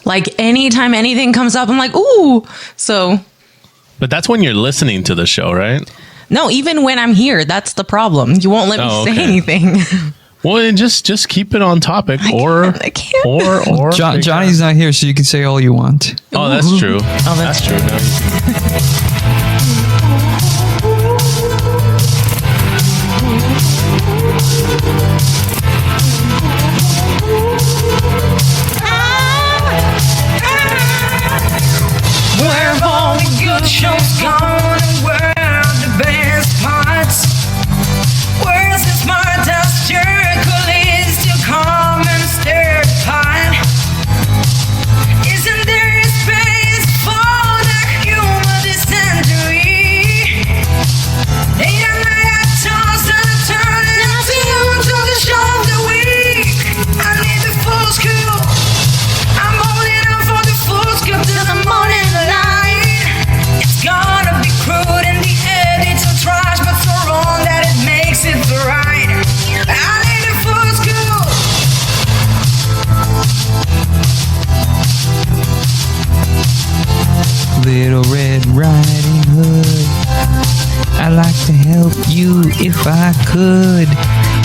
Like anytime anything comes up, I'm like, ooh. So. But that's when you're listening to the show, right? No, even when I'm here, that's the problem. You won't let me say anything. Well, then just keep it on topic, I can't. or Johnny's not here, so you can say all you want. Oh, that's true. Oh, that's true. Where have all the good shows gone, and where are the best parts? Where's the smart ass jerk who leads to calm and stir pot? Isn't there a space for the human dysentery? Day and night I toss and turn and I tune to the show of the week. I need the full scoop. I'm holding on for the full scoop till the morning light. It's gonna be crude in the editor trash, but so wrong that it makes it right. I need a full scoop. Little Red Riding Hood, I'd like to help you if I could,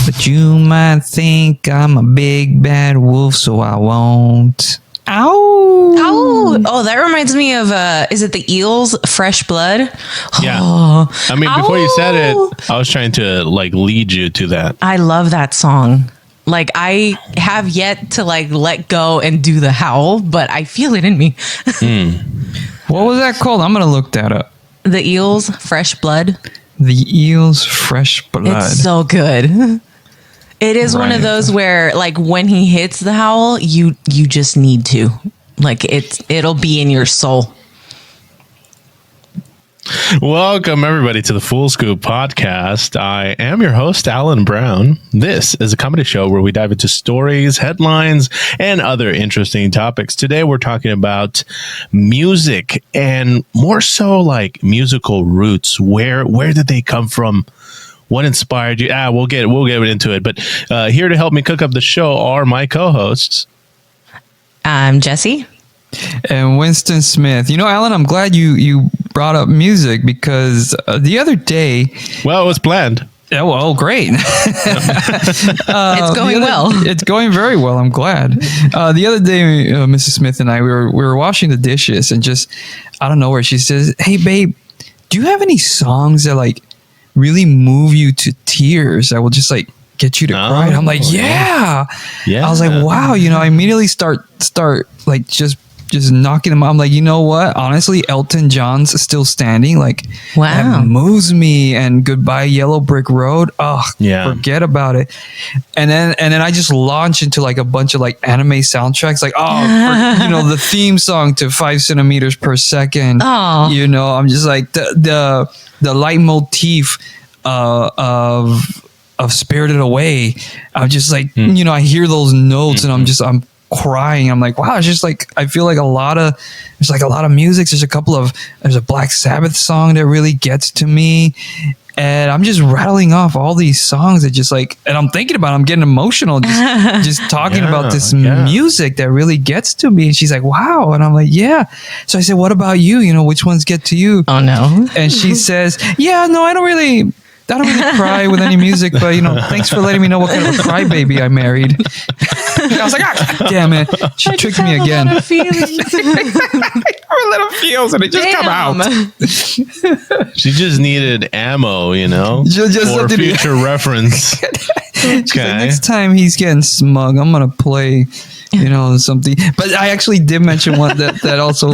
but you might think I'm a big bad wolf, so I won't. Ow! Ow! Oh, that reminds me of, is it the Eels, Fresh Blood? Yeah. Oh. I mean, before you said Ow! it, I was trying to like lead you to that. I love that song. Like, I have yet to like let go and do the howl, but I feel it in me. What was that called? I'm gonna look that up. The Eels, Fresh Blood. The Eels Fresh Blood. It's so good. It is one of those where, like, when he hits the howl, you just need to, like, it'll be in your soul. Welcome, everybody, to the Full Scoop podcast. I am your host, Alan Brown. This is a comedy show where we dive into stories, headlines, and other interesting topics. Today, we're talking about music and more so like musical roots. Where did they come from? What inspired you? We'll get into it. But here to help me cook up the show are my co-hosts. I'm Jessy. And Winston Smith. You know, Alan, I'm glad you brought up music because the other day... Well, it was planned. Oh, well, great. It's going well. It's going very well. I'm glad. The other day, Mrs. Smith and I, we were washing the dishes and just out of nowhere, she says, "Hey, babe, do you have any songs that like really move you to tears that will just like get you to cry?" And I'm like, yeah. I was like, wow. You know, I immediately start like just knocking them out. I'm like, you know what? Honestly, Elton John's Still Standing. Like, wow, that moves me. And Goodbye Yellow Brick Road. Oh, yeah. Forget about it. And then I just launch into like a bunch of like anime soundtracks. Like, you know, the theme song to 5 centimeters per second. Oh, you know, I'm just like the leitmotif of Spirited Away. I'm just like, you know, I hear those notes and I'm crying. I'm like, wow, it's just like, I feel like there's a lot of music. There's a Black Sabbath song that really gets to me. And I'm just rattling off all these songs that just like, and I'm thinking about it, I'm getting emotional just talking about this music that really gets to me. And she's like, wow. And I'm like, yeah. So I said, what about you? You know, which ones get to you? Oh no. And she says, yeah, no, I don't really cry with any music, but you know, thanks for letting me know what kind of a crybaby I married. I was like, God damn it. She tricked me again. A little feels and it just come out. She just needed ammo, you know, just for future reference. Like, next time he's getting smug, I'm gonna play, you know, something. But I actually did mention one that also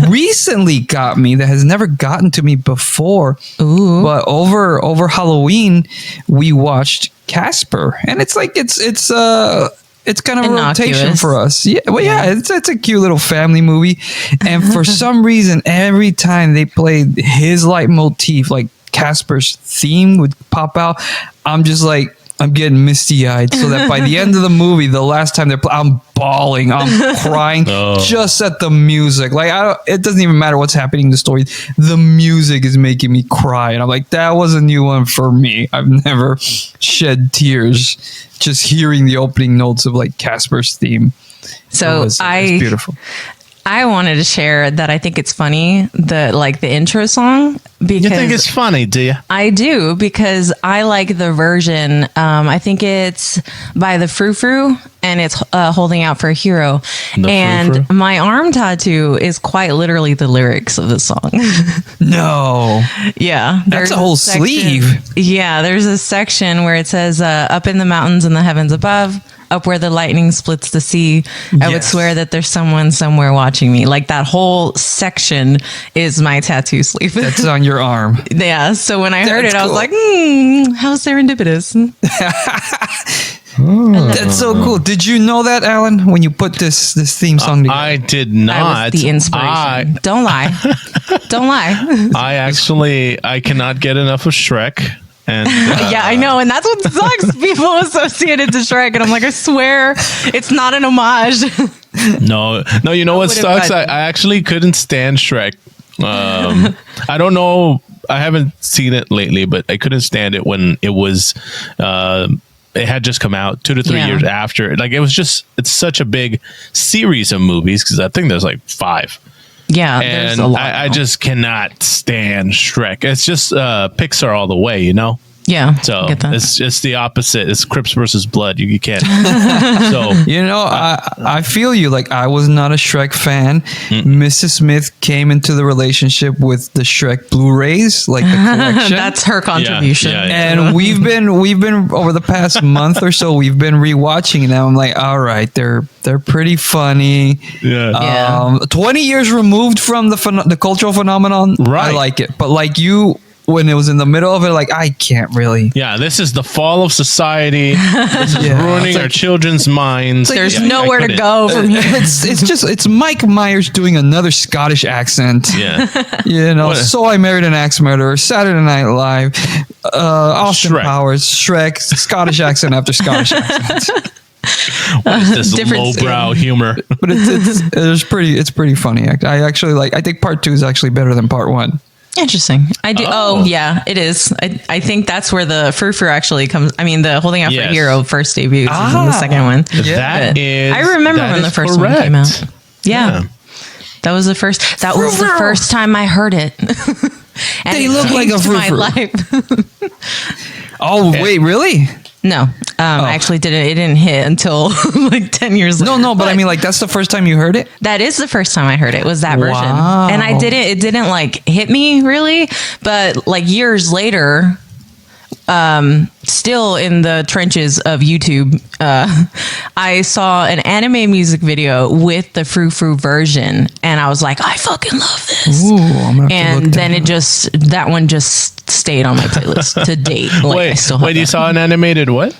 recently got me, that has never gotten to me before. Ooh. But over Halloween we watched Casper, and it's like it's kind of a rotation for us. Yeah, well, yeah, it's a cute little family movie, and for some reason, every time they played his leitmotif, like Casper's theme would pop out, I'm just like, I'm getting misty-eyed, so that by the end of the movie, the last time I'm bawling, I'm crying just at the music. Like, it doesn't even matter what's happening in the story. The music is making me cry, and I'm like, that was a new one for me. I've never shed tears just hearing the opening notes of like Casper's theme. So it was beautiful. I wanted to share that I think it's funny, the intro song, because You think it's funny, do you? I do, because I like the version. I think it's by the Frou, and it's Holding Out for a Hero. And Frou? my arm tattoo is quite literally the lyrics of the song. No. Yeah. That's a whole sleeve. Yeah. There's a section where it says, up in the mountains and the heavens above, up where the lightning splits the sea, I would swear that there's someone somewhere watching me. Like, that whole section is my tattoo sleeve. That's on your arm. Yeah. So when I heard it, That's I was cool. like, how serendipitous. That's so cool. Did you know that, Alan, when you put this theme song together? I did That not. was the inspiration. Don't lie. Don't lie. I cannot get enough of Shrek. And Yeah, I know. And that's what sucks. People associate it to Shrek. And I'm like, I swear it's not an homage. no, you know what would've sucks? gotten- I actually couldn't stand Shrek. I don't know. I haven't seen it lately, but I couldn't stand it when it was. It had just come out 2 to 3 years after. Like, it was just. It's such a big series of movies, because I think there's like 5. Yeah, there's And a lot. I just cannot stand Shrek. It's just Pixar all the way, you know? Yeah. So I get that. it's just the opposite. It's Crips versus Blood. You can't. So You know, I feel you. Like, I was not a Shrek fan. Mrs. Smith came into the relationship with the Shrek Blu-rays, like the collection. That's her contribution. yeah. And we've been over the past month or so, we've been rewatching it. Now I'm like, all right, they're pretty funny. yeah. 20 years removed from the cultural phenomenon. Right. I like it, but like you, when it was in the middle of it, like, I can't really. Yeah, this is the fall of society. This is ruining our children's minds. There's Yeah, nowhere I to couldn't. go from here. It's Mike Myers doing another Scottish accent. Yeah. You know, What a- So I Married an Axe Murderer, Saturday Night Live, Austin Shrek. Powers, Shrek, Scottish accent after Scottish accent. What is this Different lowbrow humor? But it's pretty funny. I think part 2 is actually better than part 1. Interesting. I do. Oh. Oh, yeah, it is. I think that's where the Frou actually comes. I mean, the Holding Out for Yes. a Hero first debuts is in the second one. That But is. I remember that when the is first one came correct. out. Yeah. That was the first. That was the first time I heard it. And They it look like a changed my frou-frou. life. Oh, wait, really? No, I actually didn't. It didn't hit until like 10 years later. No, but I mean, like, that's the first time you heard it? That is the first time I heard it, was that version. Wow. And it didn't like hit me really, but like years later, still in the trenches of YouTube, I saw an anime music video with the Frou version, and I was like, I fucking love this. Ooh, I'm gonna have to look And then that one just stayed on my playlist to date. Like, I still have Wait, you that. saw an animated what?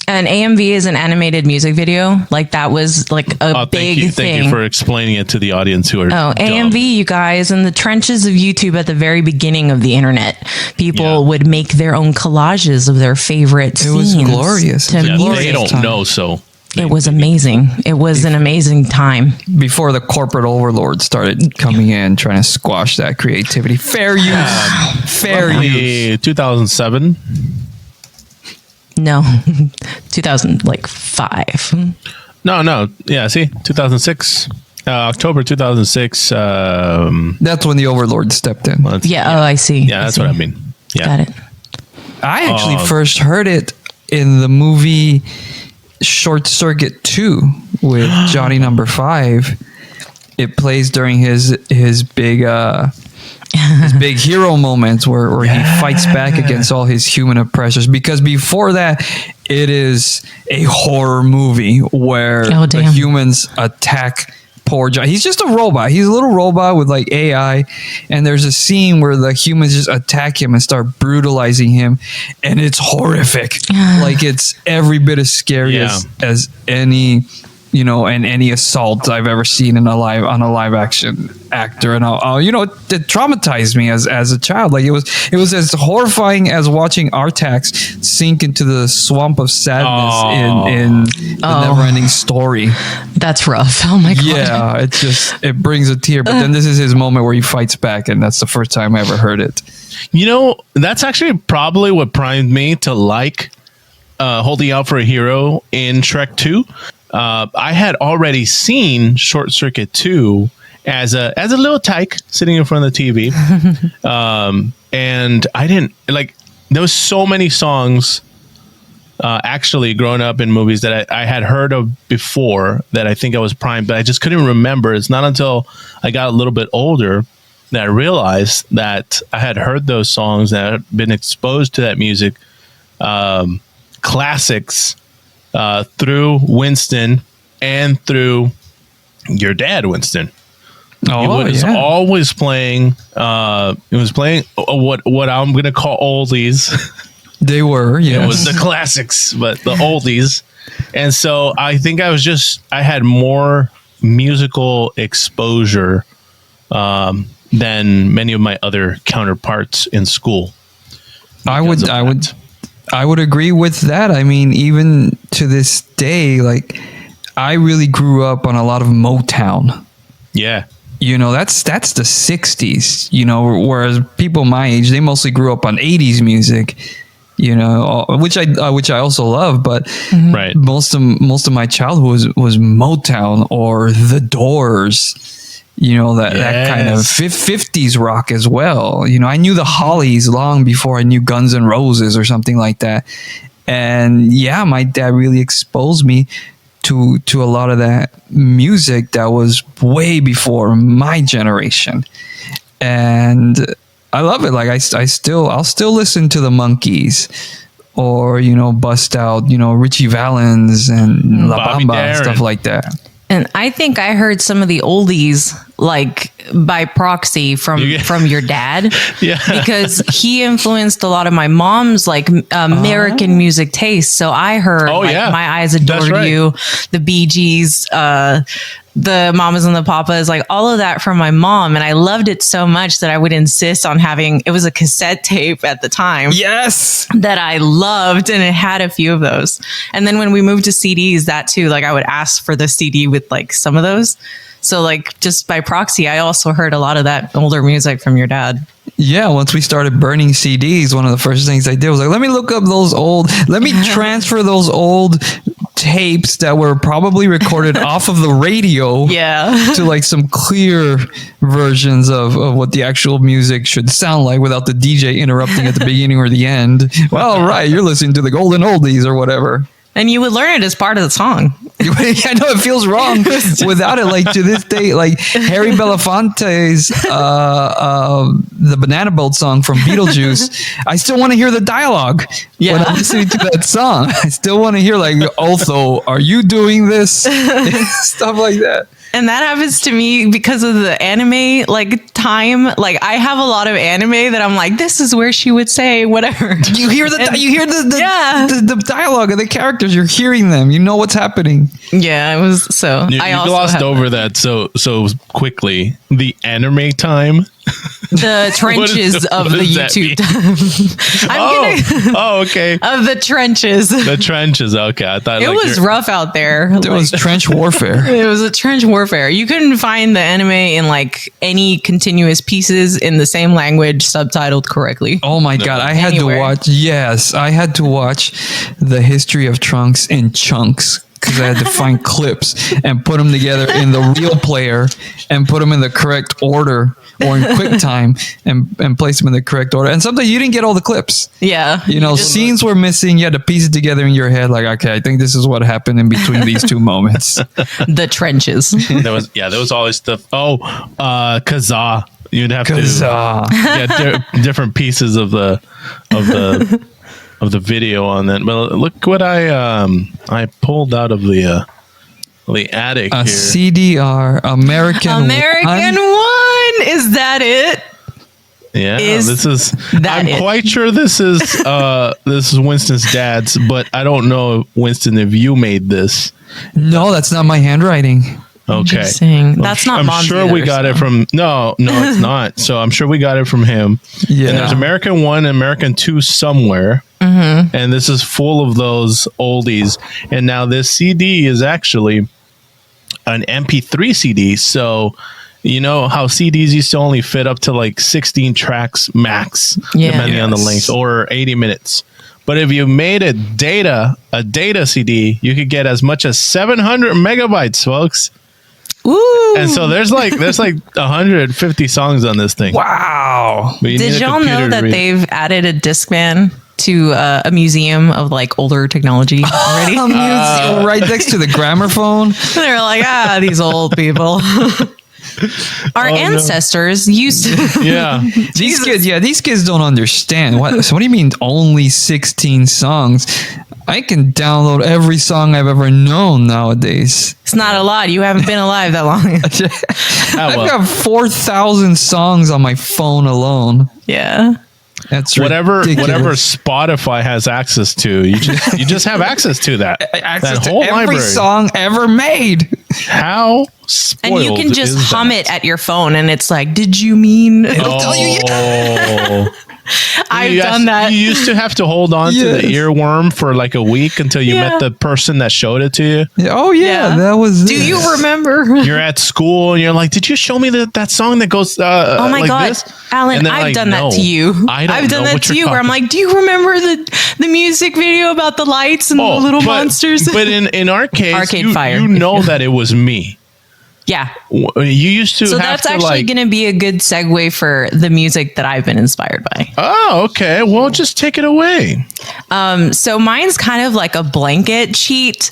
An AMV is an animated music video. Like, that was like a big thing. Thank you for explaining it to the audience who are. Oh, dumb. AMV, you guys, in the trenches of YouTube at the very beginning of the internet, people would make their own collages of their favorite scenes. was glorious. To It was Yeah, music. they don't time. know, so It was amazing. It was an amazing time. Before the corporate overlords started coming in, trying to squash that creativity. Fair use. Fair use. 2007. No, 2005. No. Yeah, see, 2006. October 2006. That's when the overlord stepped in. Yeah. Oh, I see. Yeah, that's what I mean. Yeah. Got it. I actually first heard it in the movie Short Circuit 2 with Johnny Number 5. It plays during his big hero moments where he fights back against all his human oppressors. Because before that, it is a horror movie where the damn. humans attack poor John. He's just a robot. He's a little robot with like AI. And there's a scene where the humans just attack him and start brutalizing him. And it's horrific. Like, it's every bit as scary as any, and any assault I've ever seen on a live action actor. And it traumatized me as a child. Like, it was as horrifying as watching Artax sink into the swamp of sadness in the Neverending Story. That's rough. Oh my God. Yeah, it brings a tear. But then this is his moment where he fights back, and that's the first time I ever heard it. That's actually probably what primed me to like Holding Out for a Hero in Shrek 2. I had already seen Short Circuit 2 as a little tyke sitting in front of the TV. And I didn't there was so many songs actually growing up in movies that I had heard of before that I think I was primed, but I just couldn't remember. It's not until I got a little bit older that I realized that I had heard those songs, that I had been exposed to that music, classics, through Winston and through your dad, Winston. Oh, it was always playing. It was playing what I'm going to call oldies. They were, yes. It was the classics, but the oldies. And so I think I had more musical exposure than many of my other counterparts in school. I would agree with that. I mean, even to this day, like, I really grew up on a lot of Motown. Yeah. You know, that's the 60s, you know, whereas people my age, they mostly grew up on 80s music, you know, which I also love, but right. most of my childhood was Motown or The Doors, you know, that kind of 50s rock as well. You know, I knew the Hollies long before I knew Guns N' Roses or something like that. And yeah, my dad really exposed me to a lot of that music that was way before my generation. And I love it. Like I'll still listen to the Monkees, or, you know, bust out, you know, Richie Valens and La Bobby Bamba, Darin. stuff like that. And I think I heard some of the oldies like by proxy from your dad. Yeah. Because he influenced a lot of my mom's like American music taste. So I heard My Eyes Adore You, the Bee Gees, the Mamas and the Papas, like all of that from my mom. And I loved it so much that I would insist on having, it was a cassette tape at the time. Yes. That I loved, and it had a few of those. And then when we moved to CDs, that too, like I would ask for the CD with like some of those. So like just by proxy, I also heard a lot of that older music from your dad. Yeah, once we started burning CDs, one of the first things I did was like, let me transfer those old tapes that were probably recorded off of the radio to like some clear versions of what the actual music should sound like without the DJ interrupting at the beginning or the end. Well, right, you're listening to the golden oldies or whatever. And you would learn it as part of the song. I know it feels wrong without it. Like to this day, like Harry Belafonte's the Banana Boat song from Beetlejuice, I still want to hear the dialogue when I'm listening to that song. I still want to hear like, Otho, are you doing this? Stuff like that. And that happens to me because of the anime like time. Like I have a lot of anime that I'm like, this is where she would say whatever. You hear the dialogue of the characters. You're hearing them. You know what's happening. Yeah, it was so. You glossed over that so quickly. The anime time. The trenches of the YouTube time. Okay. Of the trenches. The trenches. Okay, I thought it was rough out there. It was trench warfare. It was a trench warfare. You couldn't find the anime in like any continuous pieces in the same language subtitled correctly. Oh my God. I had to watch The History of Trunks in chunks, because I had to find clips and put them together in the real player and put them in the correct order, or in QuickTime and place them in the correct order. And sometimes you didn't get all the clips. Yeah. You know, scenes were missing. You had to piece it together in your head. Like, okay, I think this is what happened in between these two moments. The trenches. There was always stuff. Kazaa. You'd have to different pieces of the video on that. Well, look what I pulled out of the attic a here. CDR American One. Is that it? Yeah, I'm quite sure this is Winston's dad's, but I don't know, Winston, if you made this. No, that's not my handwriting. Okay, that's not. I'm sure we got it from. No, it's not. So I'm sure we got it from him. Yeah, and there's American 1 and American 2 somewhere. Mm-hmm. And this is full of those oldies. And now this CD is actually an MP3 CD. So you know how CDs used to only fit up to like 16 tracks max, depending on the length, or 80 minutes. But if you made a data CD, you could get as much as 700 megabytes, folks. Ooh. And so there's like 150 songs on this thing. Wow. Did y'all know that they've added a Discman to a museum of like older technology already? Right next to the gramophone. They're like, these old people. Our ancestors used to. Yeah. These kids don't understand. So what do you mean only 16 songs? I can download every song I've ever known nowadays. It's not a lot. You haven't been alive that long. I've got 4,000 songs on my phone alone. Yeah. That's whatever ridiculous. Spotify has access to. You just have access to that. Access that whole to every library. Song ever made. How spoiled and you can just is hum that? it at your phone, and it's like, did you mean? It'll tell you. Yeah. I've done that. You used to have to hold on to the earworm for like a week until you met the person that showed it to you. Oh yeah, that was. Do you remember? You're at school and you're like, "Did you show me that song that goes?" Oh my like god, this? Alan! I've done that to you. I've done that to you. Where I'm like, "Do you remember the music video about the lights and the little monsters?" But in our case, Arcade Fire. You know that it was me. Yeah. You used to. So have that's to actually going to be a good segue for the music that I've been inspired by. Oh, okay. Well, just take it away. So mine's kind of like a blanket cheat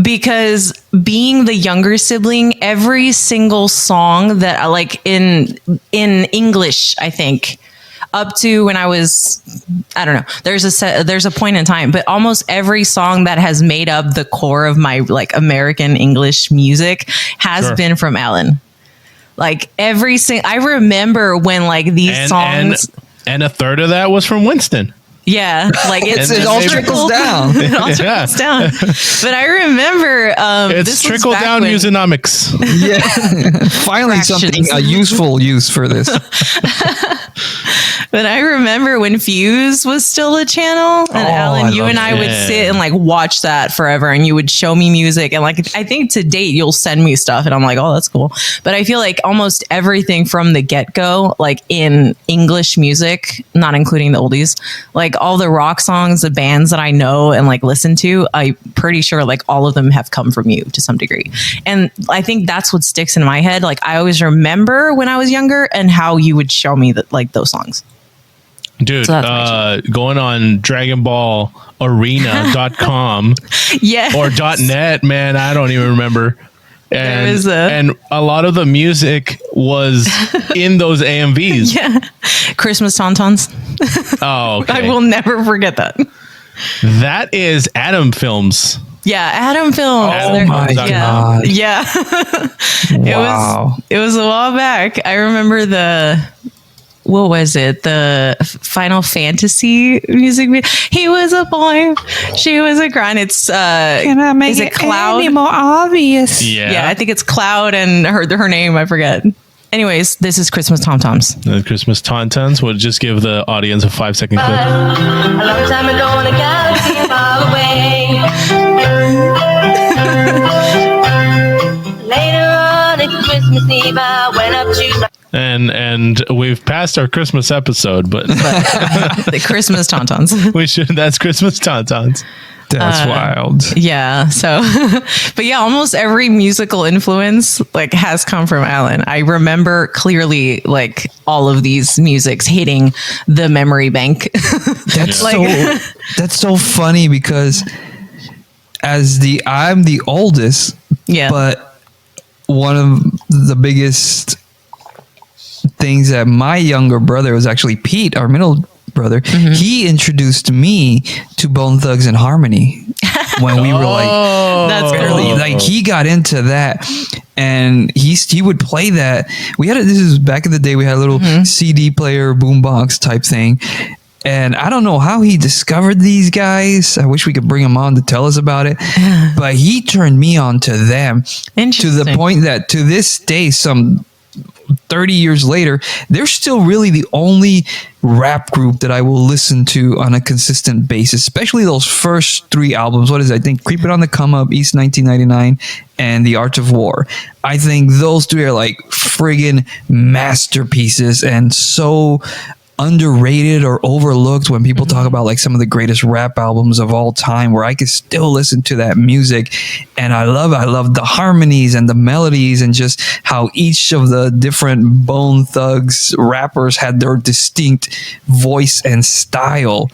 because being the younger sibling, every single song that I like in English, I think, up to when I was, I don't know, there's a point in time, but almost every song that has made up the core of my like American English music has been from Alan. Like I remember when like these songs. And a third of that was from Winston. Yeah, like it all trickles down. It all trickles down. But I remember it's trickle down museonomics. Yeah, finally something a useful use for this. But I remember when Fuse was still a channel, and Alan, you and I would sit and like watch that forever, and you would show me music, and like I think to date you'll send me stuff, and I'm like, oh, that's cool. But I feel like almost everything from the get go, like in English music, not including the oldies, like all the rock songs, the bands that I know and like listen to, I'm pretty sure like all of them have come from you to some degree, and I think that's what sticks in my head. Like I always remember when I was younger and how you would show me that like those songs. Dude, going on DragonBallArena.com or .net, man, I don't even remember. And a lot of the music was in those AMVs. Yeah. Christmas Tauntauns. Oh, okay. I will never forget that. That is Adam Films. Yeah, Adam Films. Oh my God. Yeah. Wow. It was a while back. I remember what was it? The Final Fantasy music video. He was a boy. She was a girl. And it's Can I make it Cloud? any more obvious? Yeah. I think it's Cloud and her name, I forget. Anyways, this is Christmas Tom Toms. The Christmas Tauntauns. We'll just give the audience a 5-second clip. A long time ago in a galaxy far away. Later on at Christmas Eve, I went up to my And we've passed our Christmas episode, but The Christmas Tauntauns. we should. That's Christmas Tauntauns. That's wild. Yeah. So, but yeah, almost every musical influence like has come from Alan. I remember clearly like all of these musics hitting the memory bank. That's that's so funny because I'm the oldest, but one of the biggest things that my younger brother was actually Pete, our middle brother. Mm-hmm. He introduced me to Bone Thugs and Harmony when we were like, that's barely, cool. like he got into that, and he would play that. This is back in the day. We had a little CD player, boombox type thing. And I don't know how he discovered these guys. I wish we could bring him on to tell us about it. But he turned me on to them to the point that to this day, some 30 years later, they're still really the only rap group that I will listen to on a consistent basis, especially those first 3 albums. What is it? I think Creeping on the Come Up, East 1999, and The Art of War. I think those 3 are like friggin' masterpieces and so underrated or overlooked when people talk about like some of the greatest rap albums of all time, where I could still listen to that music and I love the harmonies and the melodies and just how each of the different Bone Thugs rappers had their distinct voice and style.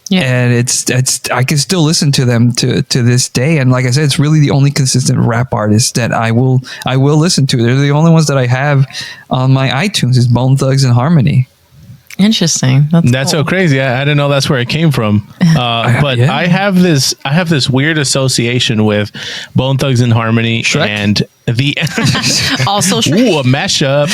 Yeah. And it's I can still listen to them to this day. And like I said, it's really the only consistent rap artist that I will listen to. They're the only ones that I have on my iTunes is Bone Thugs and Harmony. Interesting. That's cool. So crazy. I didn't know that's where it came from. But yeah. I have this weird association with Bone Thugs and Harmony Shrek? And the also Ooh, a mashup.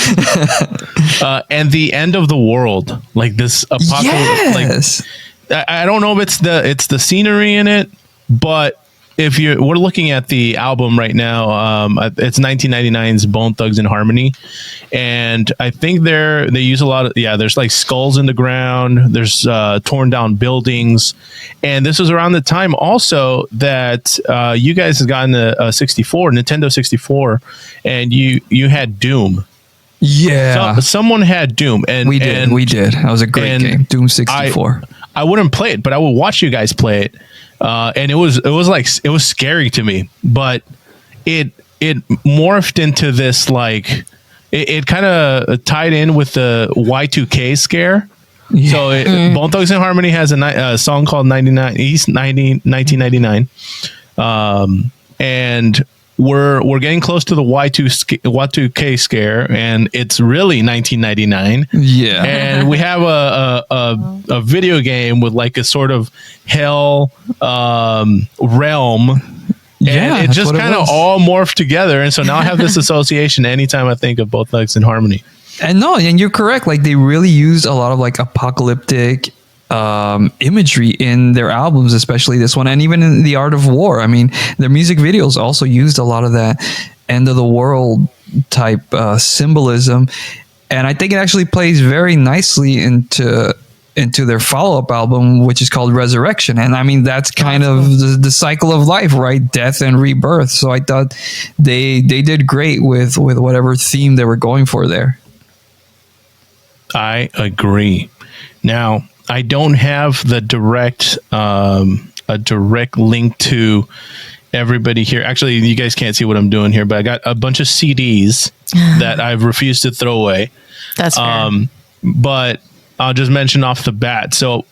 And the end of the world, like this apocalypse. Yes. Like, I don't know if it's the scenery in it, but we're looking at the album right now. It's 1999's Bone Thugs and Harmony, and I think they use a lot of there's like skulls in the ground. There's torn down buildings, and this was around the time also that you guys had gotten a Nintendo 64, and you had Doom. Yeah, someone had Doom, and we did. That was a great game, Doom 64. I wouldn't play it, but I would watch you guys play it. And it was scary to me, but it morphed into this, like, it kind of tied in with the Y2K scare. Yeah. So Bone Thugs and Harmony has a song called 1999. And we're getting close to the Y2K scare, and it's really 1999. Yeah, and we have a video game with like a sort of hell realm. Yeah, and it just kind of all morphed together, and so now I have this association anytime I think of Bone Thugs and Harmony. And you're correct. Like, they really used a lot of like apocalyptic imagery in their albums, especially this one, and even in The Art of War. I mean, their music videos also used a lot of that end of the world type symbolism, and I think it actually plays very nicely into their follow-up album, which is called Resurrection. And I mean, that's kind of the cycle of life, right? Death and rebirth. So I thought they did great with whatever theme they were going for there. I agree. Now, I don't have the direct link to everybody here. Actually, you guys can't see what I'm doing here, but I got a bunch of CDs that I've refused to throw away. That's fair. But I'll just mention off the bat. So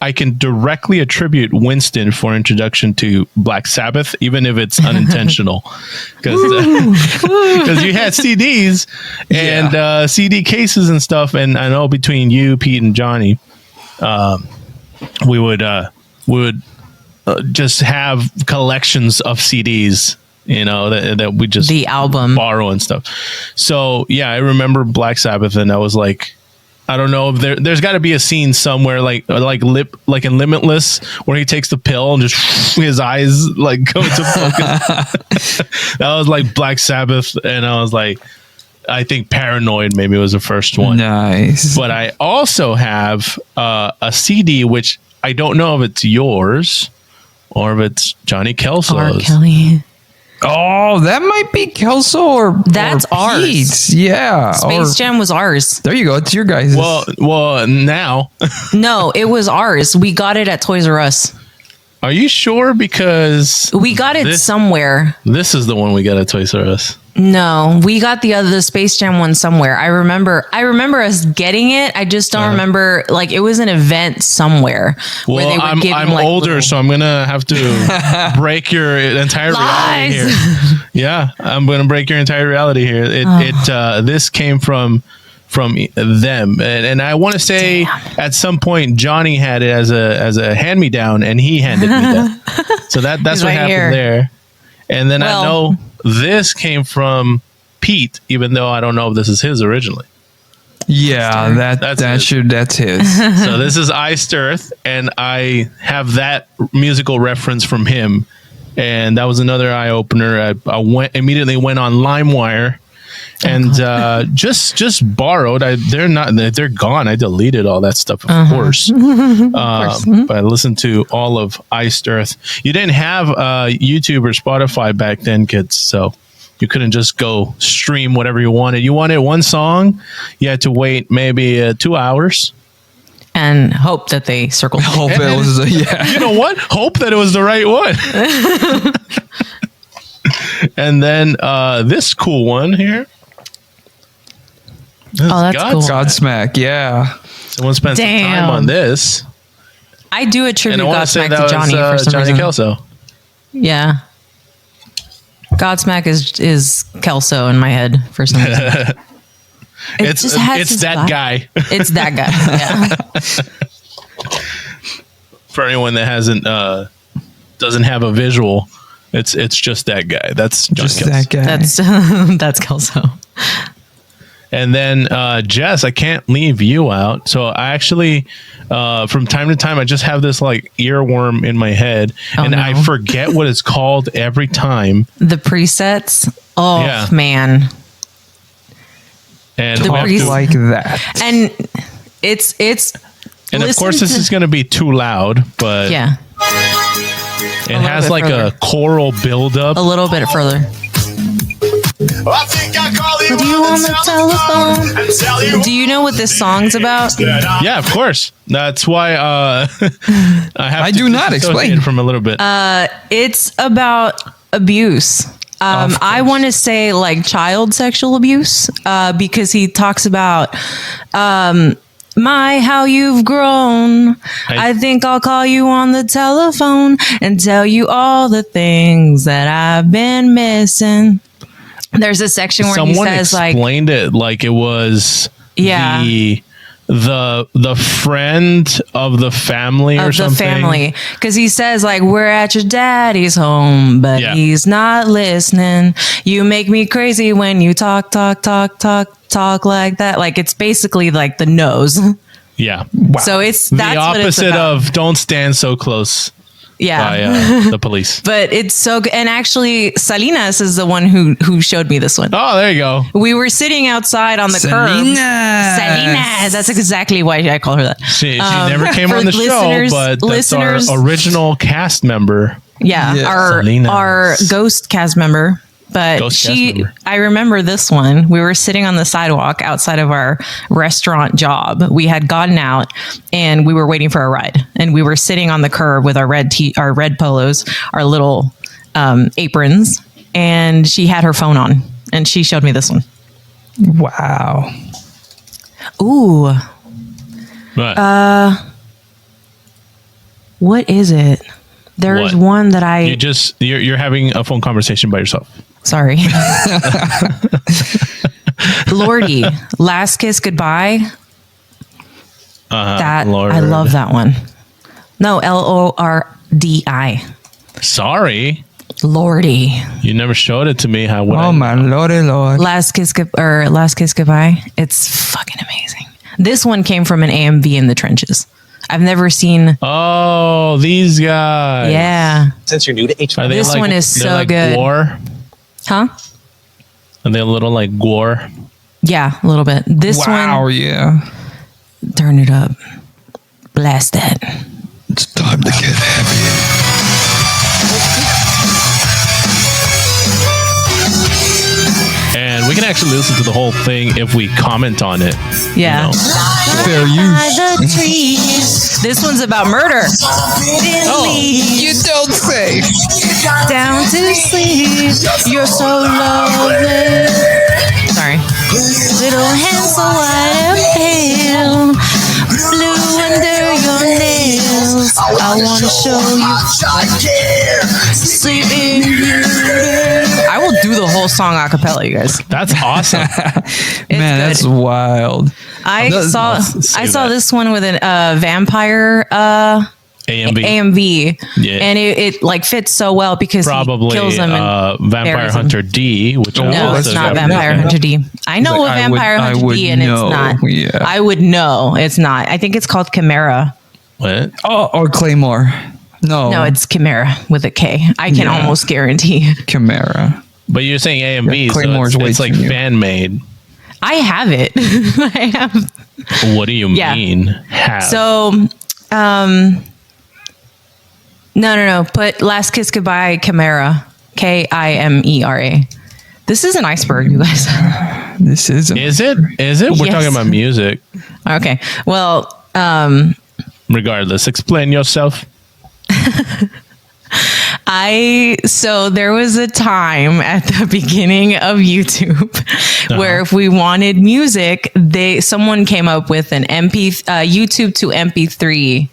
I can directly attribute Winston for introduction to Black Sabbath, even if it's unintentional, because you had CDs and CD cases and stuff. And I know between you, Pete, and Johnny, we would just have collections of CDs, that we just the album borrow and stuff. So yeah, I remember Black Sabbath, and I was like, I don't know if there's got to be a scene somewhere like in Limitless where he takes the pill and just his eyes like go to focus. That was like Black Sabbath, and I was like, I think Paranoid maybe was the first one. Nice. But I also have a CD which I don't know if it's yours or if it's Johnny Kelso's. R. Kelly. Oh, that might be Kelso or that's ours. Pete's. Yeah, Space Jam was ours. There you go. It's your guys'. Well, now. No, it was ours. We got it at Toys R Us. Are you sure? Because we got it somewhere. This is the one we got at Toys R Us. No, we got the Space Jam one somewhere. I remember us getting it. I just don't remember. Like, it was an event somewhere. Well, where they were giving, I'm like, older, so I'm gonna have to break your entire reality here. Yeah, I'm gonna break your entire reality here. This came from them, and I want to say at some point Johnny had it as a hand me down, and he handed me that. So that's what happened there. And then I know this came from Pete, even though I don't know if this is his originally. Yeah, that's his. So this is Iced Earth, and I have that musical reference from him, and that was another eye opener. I immediately went on LimeWire and just borrowed. They're gone. I deleted all that stuff, of course. But I listened to all of Iced Earth. You didn't have YouTube or Spotify back then, kids, so You couldn't just go stream whatever you wanted. You wanted one song, you had to wait maybe 2 hours. And hope that they circled. Hope it was, yeah. You know what? Hope that it was the right one. And then this cool one here. Oh, that's cool. Godsmack, yeah. Someone spent some time on this. I do attribute And I want to say Godsmack that to Johnny was for some Johnny reason. Kelso. Yeah. Godsmack is Kelso in my head for some reason. It's that guy. It's that guy. Yeah. For anyone that doesn't have a visual, it's just that guy. That's Johnny Just Kelso. that guy. That's Kelso. And then Jess, I can't leave you out. So I actually, from time to time, I just have this like earworm in my head, and no. I forget what it's called every time. The presets. Oh Yeah. man. And The we have presets. to- Like that. And it's and of course, this is going to be too loud, but yeah, it has like a choral buildup. a little bit further. What do you on the telephone? Do you know what this song's about? Yeah, of course. That's why I do not disassociate explain. from a little bit. It's about abuse. I want to say like child sexual abuse because he talks about my how you've grown. I think I'll call you on the telephone and tell you all the things that I've been missing. There's a section where Someone he says like explained it like it was Yeah. the friend of the family or of something. the family, because he says like we're at your daddy's home but Yeah. he's not listening. You make me crazy when you talk like that. Like it's basically like the nose. Yeah. So it's The that's what it's opposite about. of don't stand so close yeah. by the police. But it's so good. And actually Salinas is the one who showed me this one. Oh, there you go. We were sitting outside on the curb. Salinas. That's exactly why I call her that. She never came for on the show, listeners- but that's listeners- our original cast member. Yeah, Yeah. our ghost cast member. But Ghost cast member. I remember this one. We were sitting on the sidewalk outside of our restaurant job. We had gotten out and we were waiting for a ride. And we were sitting on the curb with our red polos, our little aprons, and she had her phone on. And she showed me this one. Wow. Ooh, But what is it? There's What? one that you're having a phone conversation by yourself. Sorry. Lordy, Last Kiss Goodbye. That Lord. I love that one. No, Lordi. Sorry, Lordy. you never showed it to me. How would Oh I? my lordy lord. Last Kiss Goodbye. It's fucking amazing. This one came from an AMV in the trenches. I've never seen. Oh, these guys. Yeah. Since you're new to HVAC, Are they This one is they're so like good. Gore? Huh? Are they a little like gore? Yeah, a little bit. This Wow, one, yeah. turn it up. Blast that. It's time to get heavy. And we can actually listen to the whole thing if we comment on it. Yeah. Fair use. This one's about murder. You don't say. Down to sleep. You're so lovely. Sorry. Little hands so white and pale. Blue under your nails. I want to show you. Sleeping beauty. I will do the whole song a cappella, you guys. That's awesome. Man, good. that's wild. I say saw that. this one with an vampire AMV. AMV, Yeah. and it like fits so well because Probably he kills them and Vampire buries them. Hunter D, which I No, also it's not got- Vampire Hunter D. I know like, a I would- Vampire I Hunter would D, and know, it's not. yeah. I would know it's not. I think it's called Chimera. What? Oh, or Claymore. No. No, it's Chimera with a K. I can Yeah. almost guarantee. Chimera. But you're saying AMV, Yeah, so Claymore's way it's like too new. fan made. I have it. I have. What do you Yeah. mean? Have? So, no. Put Last Kiss Goodbye Chimera. Kimera. This is an iceberg, you guys. This is Is it? We're Yes. talking about music. Okay. Well, Regardless, explain yourself. so there was a time at the beginning of YouTube where if we wanted music, someone came up with an YouTube to MP3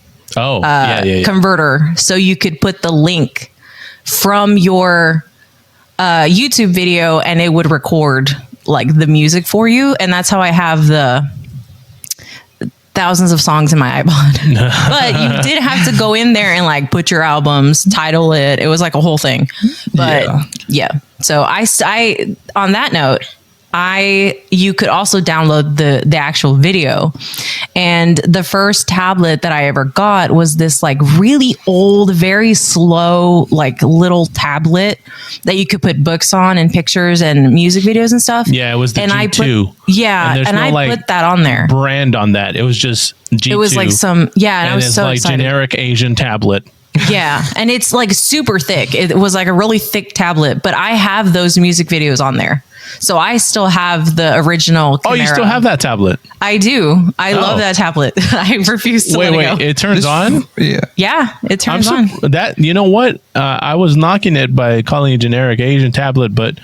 converter, so you could put the link from your YouTube video and it would record like the music for you, and that's how I have the thousands of songs in my iPod. But you did have to go in there and like put your albums, title it. It was like a whole thing. But yeah. So I on that note, you could also download the actual video. And the first tablet that I ever got was this like really old, very slow, like little tablet that you could put books on and pictures and music videos and stuff. Yeah, it was the G2. And I put that on there. Brand on that. It was just G2. It was like and I was it's so like excited. Generic Asian tablet. Yeah, and it's like super thick. It was like a really thick tablet, but I have those music videos on there. So I still have the original Chimera. Oh, you still have that tablet? I do. I love that tablet. I refuse to let it go. It turns on? Yeah, it turns on. That, you know what? I was knocking it by calling it generic Asian tablet, but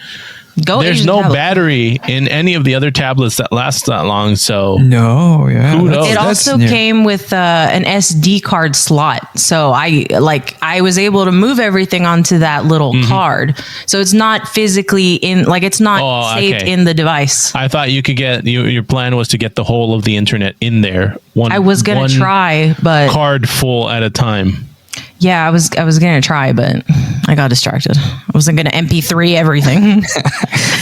there's Asian no tablet. battery in any of the other tablets that last that long. So Who knows? It also came with an SD card slot, so I was able to move everything onto that little card. So it's not physically it's not saved in the device. I thought you could get your plan was to get the whole of the internet in there. I was gonna try, but card full at a time. Yeah, I was gonna try, but I got distracted. I wasn't gonna MP3 everything.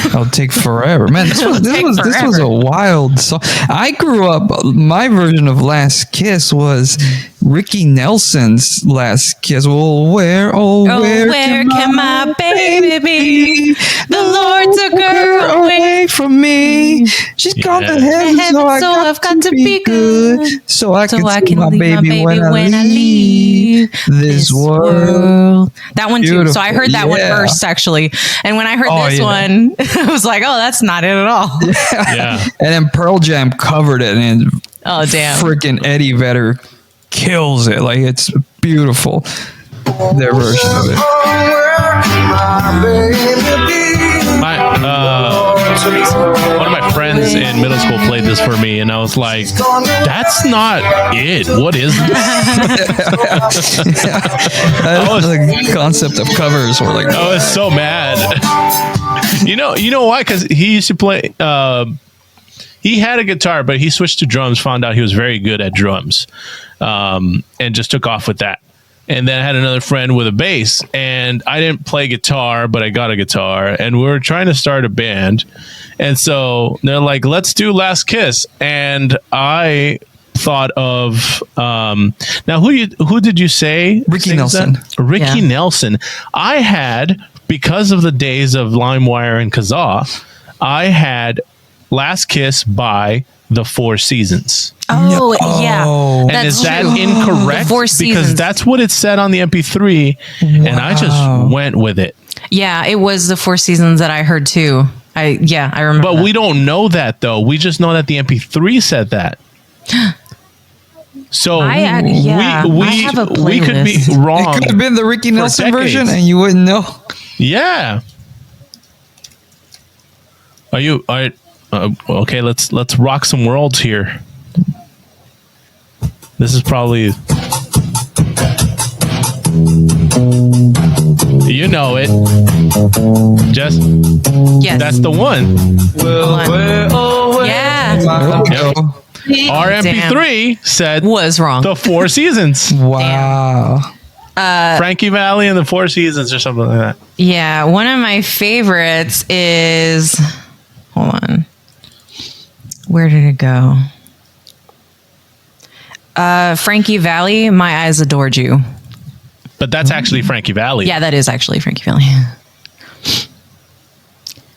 It'll take forever, man. This was a wild song. I grew up. My version of "Last Kiss" was Ricky Nelson's "Last Kiss." Well, where can my baby be? The Lord took her away from me. She's gone to heaven, so I've got to be good. So I can see my baby when I leave this world. That one too. So I heard that one first, actually, and when I heard this one, I was like, "Oh, that's not it at all." Yeah. And then Pearl Jam covered it, and damn, freaking Eddie Vedder kills it. Like, it's beautiful, their version of it. One of my friends in middle school played this for me, and I was like, "That's not it. What is this?" The concept of covers were like, I was so mad. You know why? Because he used to play. He had a guitar, but he switched to drums. Found out he was very good at drums, and just took off with that. And then I had another friend with a bass, and I didn't play guitar, but I got a guitar, and we were trying to start a band. And so they're like, "Let's do Last Kiss." And I thought of now who did you say Ricky Nelson. that? Ricky Nelson. I had, because of the days of LimeWire and Kazaa, I had Last Kiss by The Four Seasons. Oh, yeah. Oh. And is that incorrect? The Four Seasons. Because that's what it said on the MP3, and I just went with it. Yeah, it was The Four Seasons that I heard too. I remember. But that. we don't know that, though. We just know that the MP3 said that. So I have a we could be playlist. wrong. It could have been the Ricky Nelson decades. version, and you wouldn't know. Yeah. Okay, let's rock some worlds here. This is probably, you know it, Jess. Yes. That's the one. Yeah. Yep. Our MP3 said Was wrong. The Four Seasons. Wow. Frankie Valli and the Four Seasons, or something like that. Yeah, one of my favorites is, hold on, where did it go? Frankie Valli, My Eyes Adored You. But that's actually Frankie Valli. Yeah, that is actually Frankie Valli.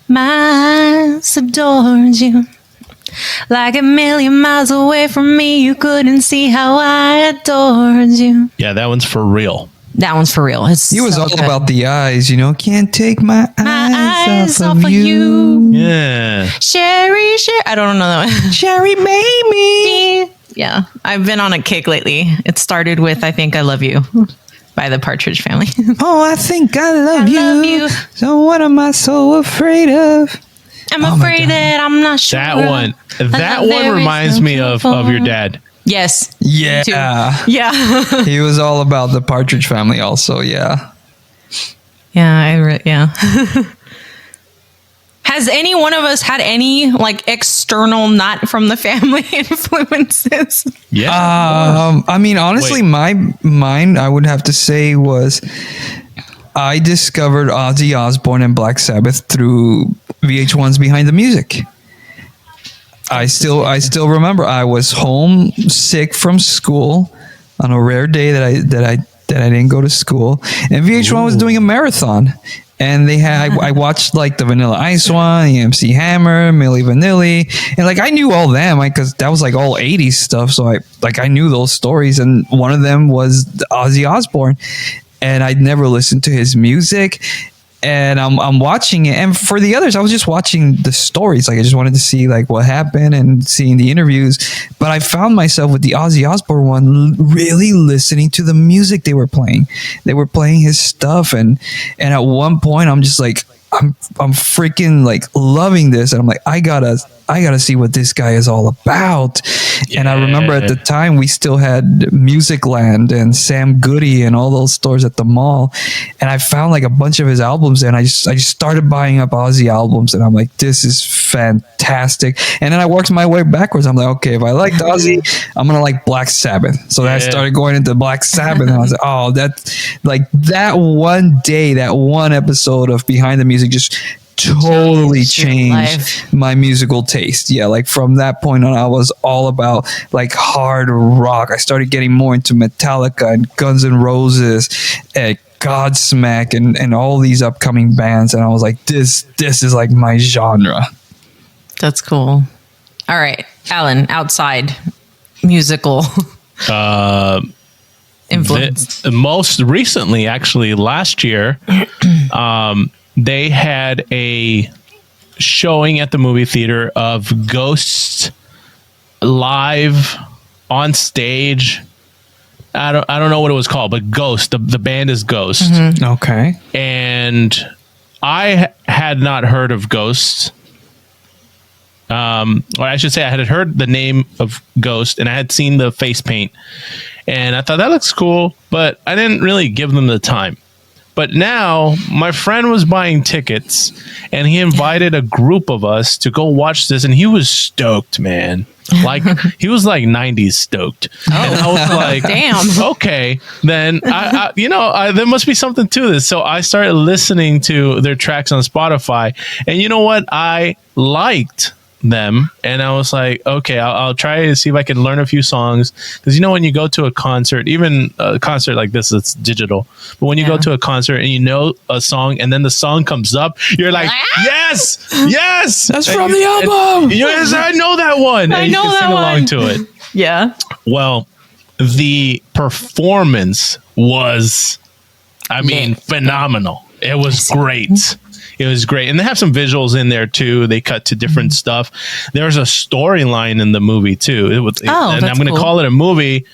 My eyes adored you. Like a million miles away from me, you couldn't see how I adored you. Yeah, that one's for real. That one's for real. He was so all good. about the eyes, you know. Can't take my eyes off of you. Yeah. Sherry. I don't know that one. Cherry baby. Yeah, I've been on a kick lately. It started with I Think I Love You by the Partridge Family. Oh, I think I love love you. you. So what am I so afraid of? I'm afraid that I'm not sure. That one there reminds is no me of your dad. Yes. Yeah. Too. Yeah. He was all about the Partridge Family also, yeah. Yeah. Has any one of us had any like external, not from the family influences? Yeah. I mean, honestly, Wait. mine, I would have to say was I discovered Ozzy Osbourne and Black Sabbath through VH1's Behind the Music. I still remember I was home sick from school on a rare day that I didn't go to school, and VH1 was doing a marathon. And they had, I watched like the Vanilla Ice one, the MC Hammer, Milli Vanilli, and like I knew all them because that was like all 80s stuff. So I knew those stories, and one of them was Ozzy Osbourne, and I'd never listened to his music. And I'm watching it, and for the others, I was just watching the stories. Like I just wanted to see like what happened and seeing the interviews. But I found myself with the Ozzy Osbourne one, really listening to the music they were playing. They were playing his stuff, and at one point, I'm just like, I'm freaking like loving this, and I'm like, I gotta see what this guy is all about. Yeah. And I remember at the time we still had Music Land and Sam Goody and all those stores at the mall, and I found like a bunch of his albums, and I just started buying up Ozzy albums, and I'm like, this is fantastic. And then I worked my way backwards. I'm like, okay, if I liked Ozzy, I'm gonna like Black Sabbath. So I started going into Black Sabbath, and I was like, oh, that's like that one day, that one episode of Behind the Music just totally changed my musical taste. Yeah, like from that point on, I was all about like hard rock. I started getting more into Metallica and Guns N' Roses and Godsmack and all these upcoming bands, and I was like, this is like my genre. That's cool. All right, Alan, outside musical influence. Most recently, actually, last year, they had a showing at the movie theater of Ghosts live on stage. I don't know what it was called, but Ghost. The band is Ghost. Mm-hmm. Okay. And I had not heard of Ghosts. Or I should say I had heard the name of Ghost, and I had seen the face paint, and I thought that looks cool, but I didn't really give them the time. But now my friend was buying tickets, and he invited a group of us to go watch this, and he was stoked, man. Like he was like 90s stoked. And I was like, damn, okay, then I there must be something to this. So I started listening to their tracks on Spotify, and you know what? I liked them, and I was like, okay, I'll try to see if I can learn a few songs, because when you go to a concert, even a concert like this, it's digital, but when you go to a concert and you know a song and then the song comes up, you're like, yes, that's from the album. Yes, I know that one. I know that sing one. along to it. Yeah. Well, the performance was, phenomenal. It was great. It was great. And they have some visuals in there too. They cut to different stuff. There's a storyline in the movie too. And I'm going to call it a movie.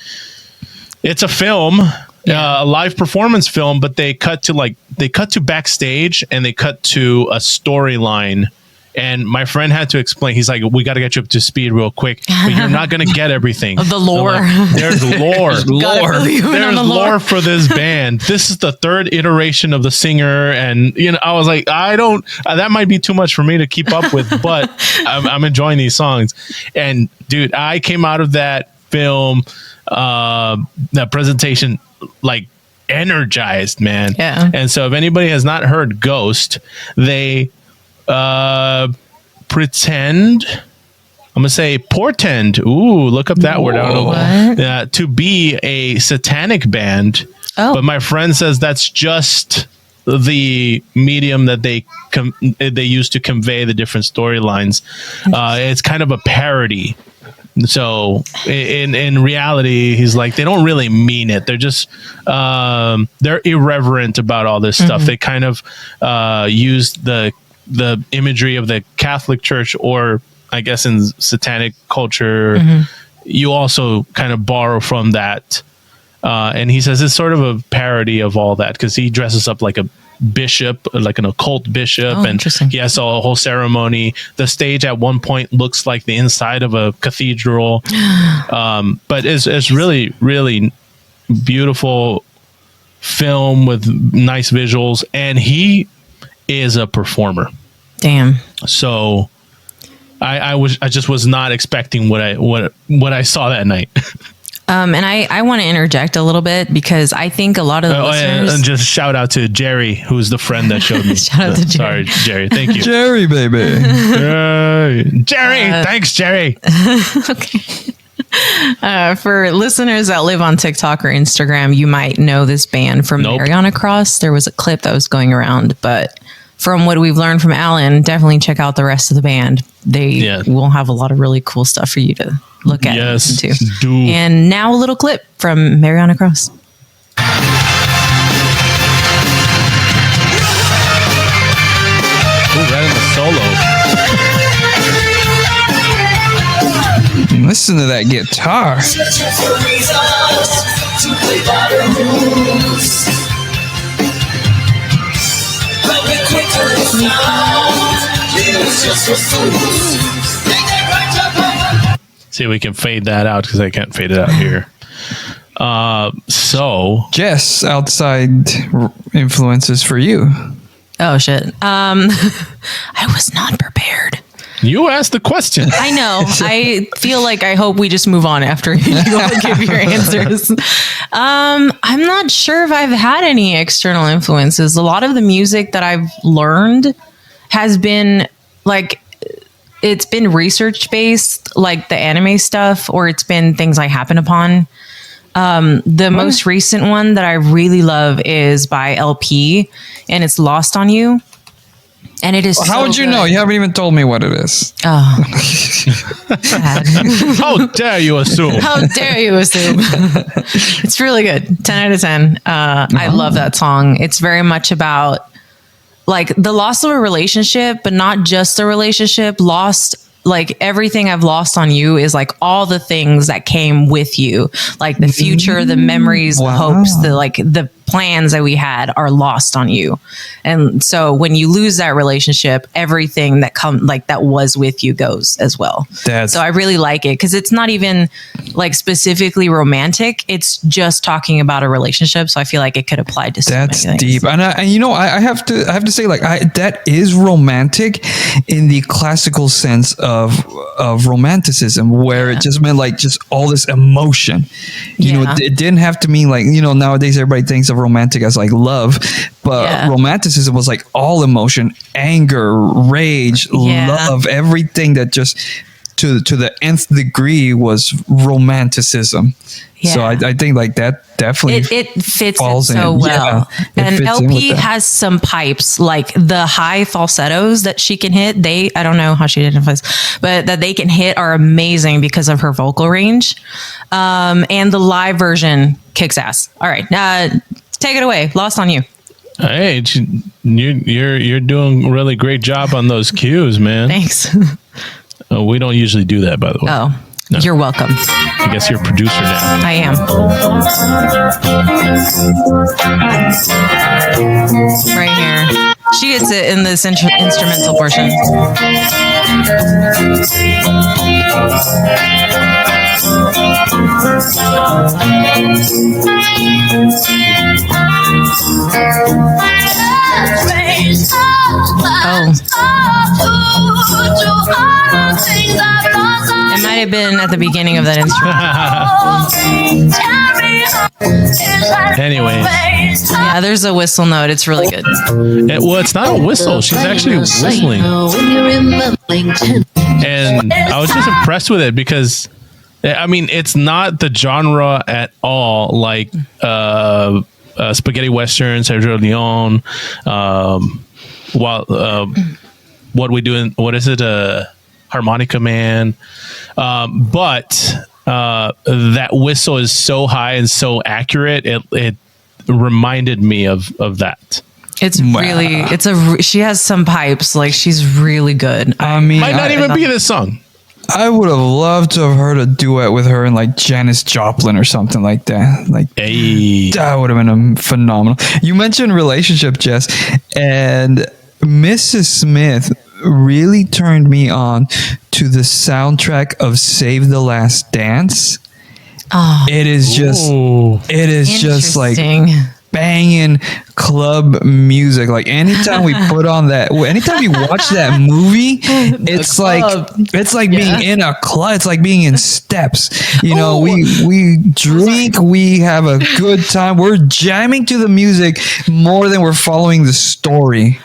It's a film, a live performance film, but they cut to backstage, and they cut to a storyline. And my friend had to explain. He's like, we got to get you up to speed real quick, but you're not going to get everything. The lore. There's lore. There's lore for this band. This is the third iteration of the singer. And, I was like, that might be too much for me to keep up with, but I'm enjoying these songs. And dude, I came out of that film, that presentation, like energized, man. Yeah. And so if anybody has not heard Ghost, they portend. Ooh, look up that word. I don't know. To be a satanic band. Oh. But my friend says that's just the medium that they use to convey the different storylines. It's kind of a parody So in reality, he's like, they don't really mean it. They're just they're irreverent about all this stuff. They kind of use the imagery of the Catholic Church, or I guess in satanic culture, you also kind of borrow from that. And he says it's sort of a parody of all that, because he dresses up like a bishop, like an occult bishop, and he has a whole ceremony. The stage at one point looks like the inside of a cathedral, but it's really, really beautiful film with nice visuals, and he is a performer. Damn. So I just was not expecting what I saw that night. And I want to interject a little bit, because I think a lot of the listeners... And just shout out to Jerry, who's the friend that showed me. Shout out to Jerry. Sorry, Jerry. Thank you. Jerry, baby. Jerry. Thanks, Jerry. Okay. For listeners that live on TikTok or Instagram, you might know this band from Mariana Cross. There was a clip that was going around, but from what we've learned from Alan, definitely check out the rest of the band. They will have a lot of really cool stuff for you to look at. Yes, and listen to. do. And now a little clip from Mariana Cross. Ooh, right in the solo. Listen to that guitar. See, we can fade that out, because I can't fade it out here. So Jess, outside influences for you. Oh shit. I was not prepared. you asked the question. I know. I feel like I hope we just move on after you give your answers. I'm not sure if I've had any external influences. A lot of the music that I've learned has been like, it's been research based, like the anime stuff, or it's been things I happen upon. The most recent one that I really love is by LP, and it's Lost on You. And it is. How would you know? You haven't even told me what it is. Oh, How dare you assume? How dare you assume? It's really good. 10 out of 10. I love that song. It's very much about like the loss of a relationship, but not just a relationship. Lost, like everything I've lost on you is like all the things that came with you, like the future, the memories, the hopes, the plans that we had are lost on you. And so when you lose that relationship, everything that that was with you goes as well. So I really like it, because it's not even like specifically romantic. It's just talking about a relationship. So I feel like it could apply to so many things. Deep. And you know, I have to say, like, that is romantic in the classical sense of romanticism, where it just meant like just all this emotion. You know, it didn't have to mean like, you know, nowadays everybody thinks of romantic as like love, but romanticism was like all emotion, anger, rage, love, everything that just to the nth degree was romanticism. So I think like that definitely it fits it so well. And LP has some pipes, like the high falsettos that she can hit. I don't know how she identifies, but that they can hit are amazing because of her vocal range. And the live version kicks ass. All right, take it away. Lost on You. Hey, you're doing a really great job on those cues, man. Thanks. We don't usually do that, by the way. Oh, no. You're welcome. I guess you're a producer now. I am. Right here. She gets it in this instrumental portion. It might have been at the beginning of that instrument. Anyway. Yeah, there's a whistle note. It's really good. Well, it's not a whistle. She's actually whistling. And I was just impressed with it because, I mean, it's not the genre at all like spaghetti western, Sergio Leone, what we do in, what is it? Harmonica Man. But that whistle is so high and so accurate. It reminded me of that. It's really, she has some pipes. Like, she's really good. I mean, Might not even be this song. I would have loved to have heard a duet with her and like Janis Joplin or something like that. Like, that would have been phenomenal. You mentioned relationship, Jess, and Mrs. Smith really turned me on to the soundtrack of Save the Last Dance. Oh, it is just like banging club music. Like anytime we put on that, anytime you watch that movie, it's like being in a club. It's like being in Steps. You know, we drink, we have a good time. We're jamming to the music more than we're following the story.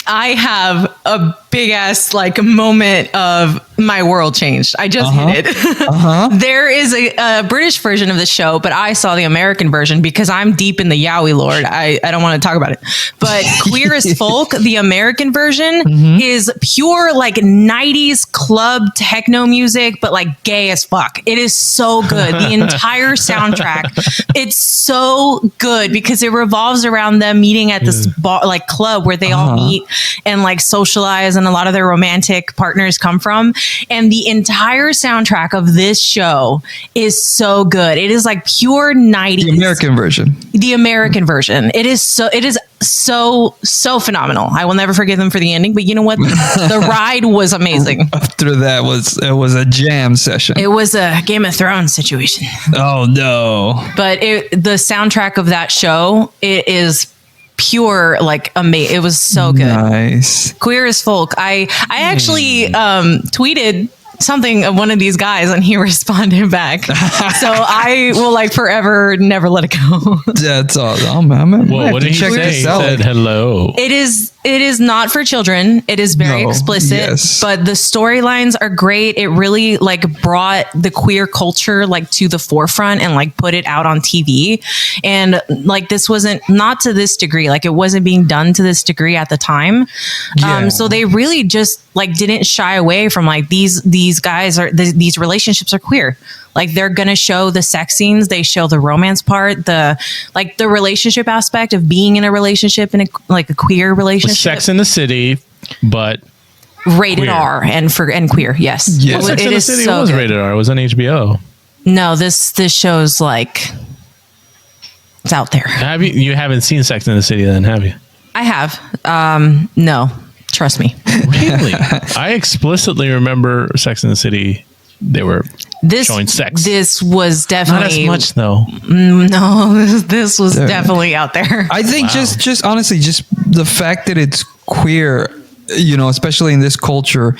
I have a big ass like moment of my world changed. I just hit it. There is a British version of the show, but I saw the American version because I'm deep in the Yowie lord. I don't want to talk about it. But Queer as Folk, the American version, is pure like 90s club techno music, but like gay as fuck. It is so good. The entire soundtrack, it's so good because it revolves around them meeting at this bar, like club where they all meet and like socialize, and a lot of their romantic partners come from. And the entire soundtrack of this show is so good. It is like pure 90s. The American version. The American version. It is so phenomenal. I will never forgive them for the ending, but you know what? The ride was amazing. After that it was a jam session. It was a Game of Thrones situation. Oh no. But the soundtrack of that show, it is pure, like amazing. It was so good. Nice. Queer as Folk. I actually tweeted something of one of these guys and he responded back. So I will like forever never let it go. That's awesome. Well, what did he say? He said hello. It is not for children. It is very explicit, but the storylines are great. It really like brought the queer culture like to the forefront and like put it out on TV. And like this wasn't not to this degree, like it wasn't being done to this degree at the time. So they really just like didn't shy away from like these guys are these relationships are queer. Like they're gonna show the sex scenes, they show the romance part, the relationship aspect of being in a relationship in a queer relationship. Sex in the City, but rated queer. R and queer. Yes. Sex in the City was rated R. It was on HBO. No, this show's like it's out there. You haven't seen Sex in the City then, have you? I have. No. Trust me. Really? I explicitly remember Sex in the City. They were showing sex. This was definitely not as much though. No, this was definitely out there. I think just honestly, just the fact that it's queer, you know, especially in this culture,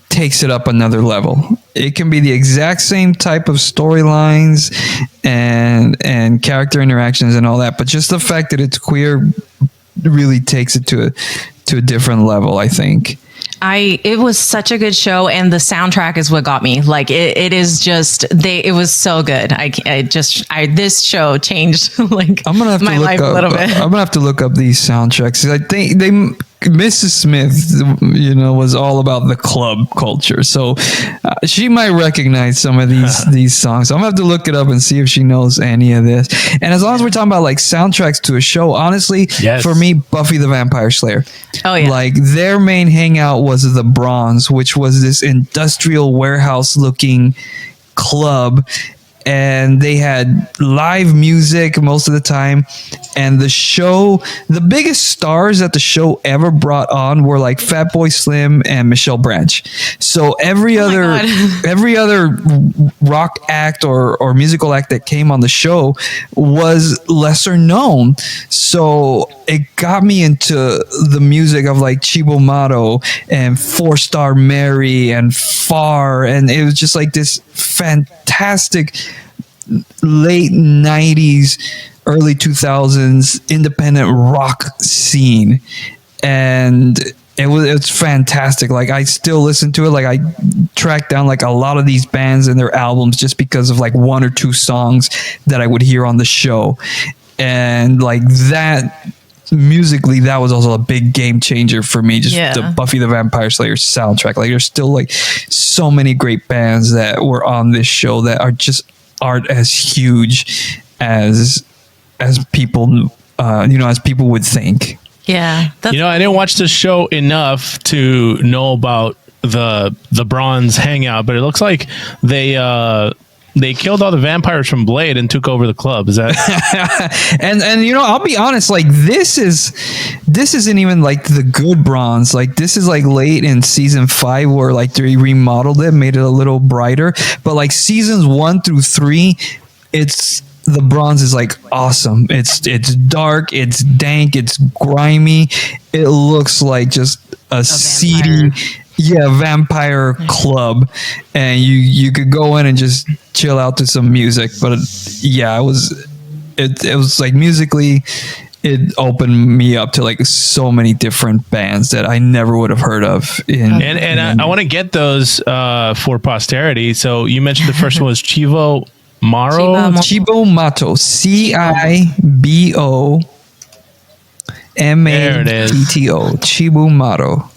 takes it up another level. It can be the exact same type of storylines and character interactions and all that, but just the fact that it's queer really takes it to a different level, I think. It was such a good show, and the soundtrack is what got me. Like it is just it was so good. This show changed like I'm gonna have my to look life up, a little bit. I'm gonna have to look up these soundtracks. I think Mrs. Smith, you know, was all about the club culture, so she might recognize some of these songs. So I'm gonna have to look it up and see if she knows any of this. And as long as we're talking about like soundtracks to a show, honestly, for me, Buffy the Vampire Slayer. Oh yeah, like their main hangout was the Bronze, which was this industrial warehouse looking club. And they had live music most of the time. And the biggest stars that the show ever brought on were like Fatboy Slim and Michelle Branch. So every other rock act or musical act that came on the show was lesser known. So it got me into the music of like Chibo Mato and Four Star Mary and Far. And it was just like this fantastic late 90s, early 2000s independent rock scene. And it's fantastic. Like I still listen to it. Like I tracked down like a lot of these bands and their albums just because of like one or two songs that I would hear on the show. And like that musically, that was also a big game changer for me. Just the Buffy the Vampire Slayer soundtrack. Like, there's still like so many great bands that were on this show that aren't as huge as people, as people would think. Yeah. I didn't watch this show enough to know about the Bronze Hangout, but it looks like they killed all the vampires from Blade and took over the club. Is that? and I'll be honest, like this isn't even like the good Bronze. Like this is like late in season 5 where like they remodeled it, made it a little brighter. But like seasons 1 through 3, the Bronze is like awesome. It's dark, it's dank, it's grimy. It looks like just a seedy vampire club, and you could go in and just chill out to some music. But it was like musically, it opened me up to like so many different bands that I never would have heard of. I want to get those for posterity. So you mentioned the first one was Chivo Mato. Cibomato. Chibo Mato.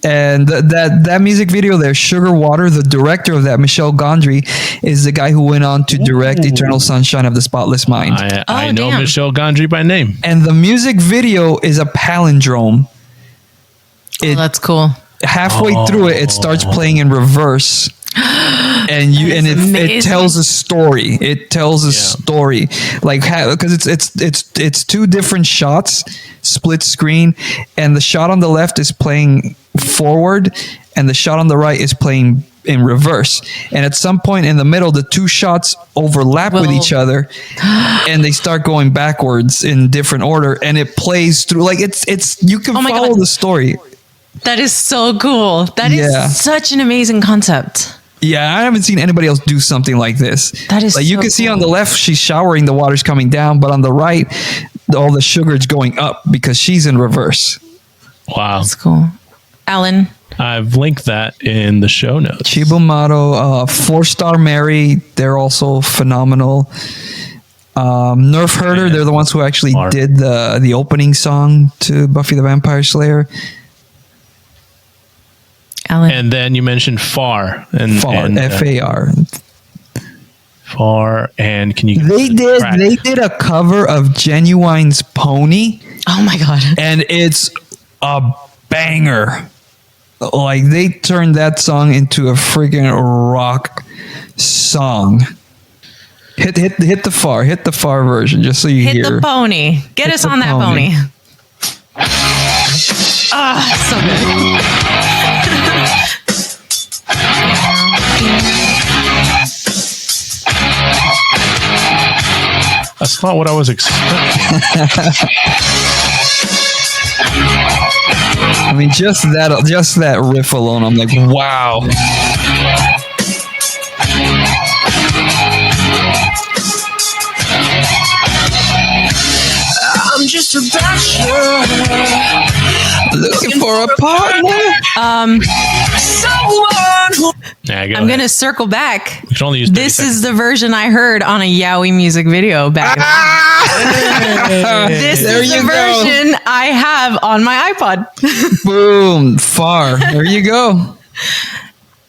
And that music video there, Sugar Water, the director of that, Michel Gondry, is the guy who went on to direct Eternal Sunshine of the Spotless Mind. I know Michel Gondry by name. And the music video is a palindrome. That's cool. Halfway through it starts playing in reverse. And it tells a story. It tells a story, like because it's 2 different shots, split screen, and the shot on the left is playing forward, and the shot on the right is playing in reverse. And at some point in the middle, the 2 shots overlap with each other, and they start going backwards in different order, and it plays through. Like it's you can follow the story. That is so cool. That is such an amazing concept. Yeah, I haven't seen anybody else do something like this. That is like you can see on the left, she's showering, the water's coming down, but on the right, all the sugar is going up because she's in reverse. Wow. That's cool. Alan? I've linked that in the show notes. Chibo Mato, 4-Star Mary, they're also phenomenal. Nerf Herder, they're the ones who actually did the opening song to Buffy the Vampire Slayer. Alan. And then you mentioned Far. F-A-R. Far, and can you? They did a cover of Genuine's Pony. Oh my god! And it's a banger. Like they turned that song into a freaking rock song. Hit the far version just so you hear. Hit the pony. Get us on that pony. So good. That's not what I was expecting. I mean, just that riff alone, I'm like, wow. I'm just a bachelor looking for a partner. I'm going to circle back. You can only use this is the version I heard on a Yowie music video back This is the version I have on my iPod. Boom. Far. There you go.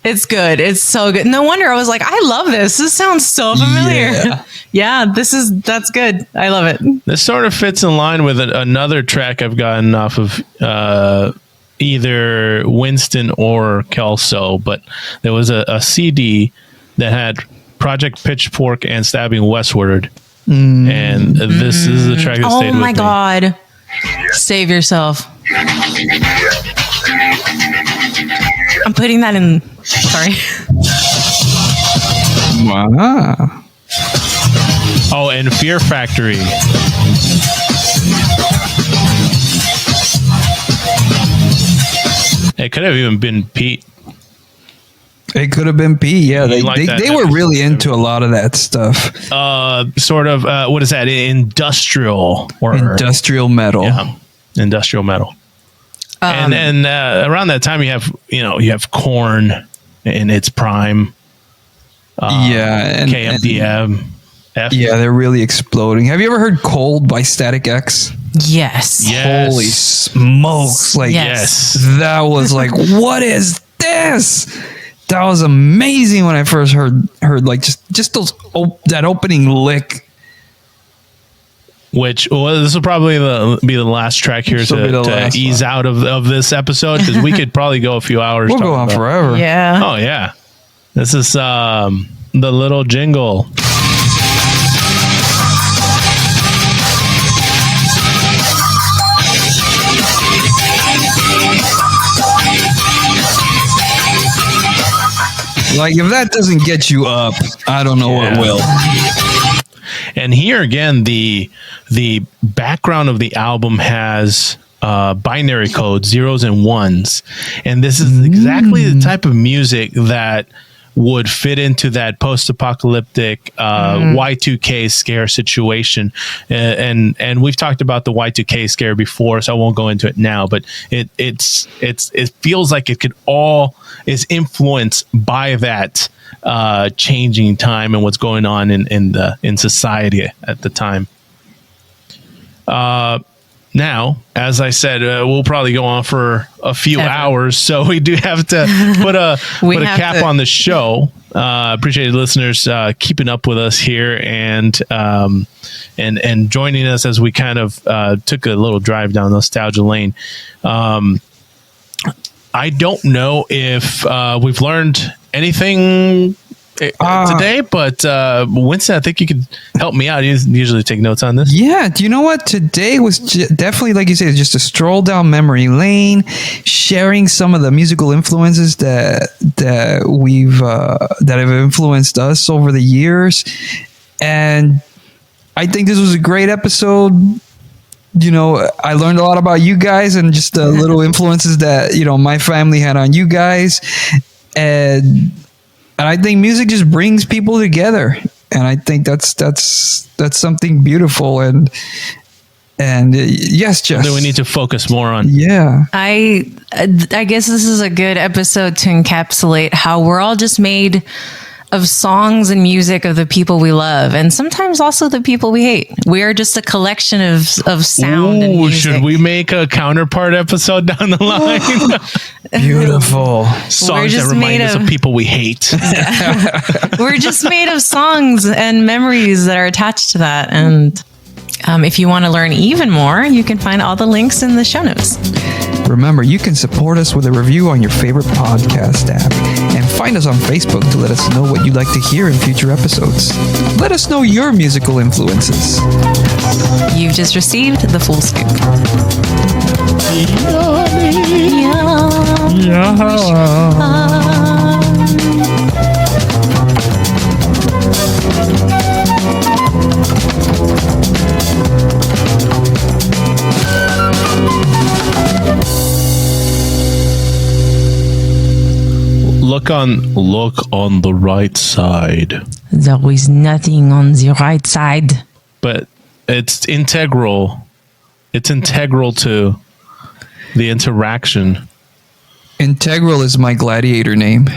It's good. It's so good. No wonder I was like, I love this. This sounds so familiar. Yeah, that's good. I love it. This sort of fits in line with another track I've gotten off of either Winston or Kelso, but there was a CD that had Project Pitchfork and Stabbing Westward. And this is the track that stayed with me. Oh my God. Save yourself. I'm putting that in. Sorry. Wow. Oh, and Fear Factory. It could have even been Pete. It could have been Pete. Yeah, they were really into a lot of that stuff. Sort of. What is that? Industrial metal. Yeah, industrial metal. And around that time, you have Korn in its prime. And KMDM, Yeah, they're really exploding. Have you ever heard Cold by Static X? Yes. Yes. Holy smokes. Like, Yes. that was like, what is this? That was amazing when I first heard like just those that opening lick. Which, well, this will probably be the last track here to ease out of this episode, because we could probably go a few hours. We'll go on forever. Yeah. Oh yeah. This is the little jingle. Like, if that doesn't get you up, I don't know what will. And here again, the background of the album has binary code, zeros and ones, and this is exactly the type of music that would fit into that post-apocalyptic Y2K scare situation. And we've talked about the Y2K scare before, so I won't go into it now, but it feels like it is influenced by that changing time and what's going on in society at the time. Now, as I said, we'll probably go on for a few hours, so we do have to put a cap on the show. Appreciate listeners keeping up with us here and joining us as we kind of took a little drive down nostalgia lane. I don't know if we've learned anything today, but Winston, I think you could help me out. You usually take notes on this. Yeah, do you know what? Today was definitely, like you said, just a stroll down memory lane, sharing some of the musical influences that we've that have influenced us over the years. And I think this was a great episode. You know, I learned a lot about you guys and just the little influences that, you know, my family had on you guys. And I think music just brings people together, and I think that's something beautiful. And yes, Jess, that we need to focus more on. Yeah, I guess this is a good episode to encapsulate how we're all just made of songs and music of the people we love, and sometimes also the people we hate. We are just a collection of sound and music. Should we make a counterpart episode down the line? beautiful Songs that remind us of people we hate. We're just made of songs and memories that are attached to that. And if you want to learn even more, you can find all the links in the show notes. Remember, you can support us with a review on your favorite podcast app, and find us on Facebook to let us know what you'd like to hear in future episodes. Let us know your musical influences. You've just received the full scoop. Look on the right side. There is nothing on the right side. But it's integral. It's integral to the interaction. Integral is my gladiator name.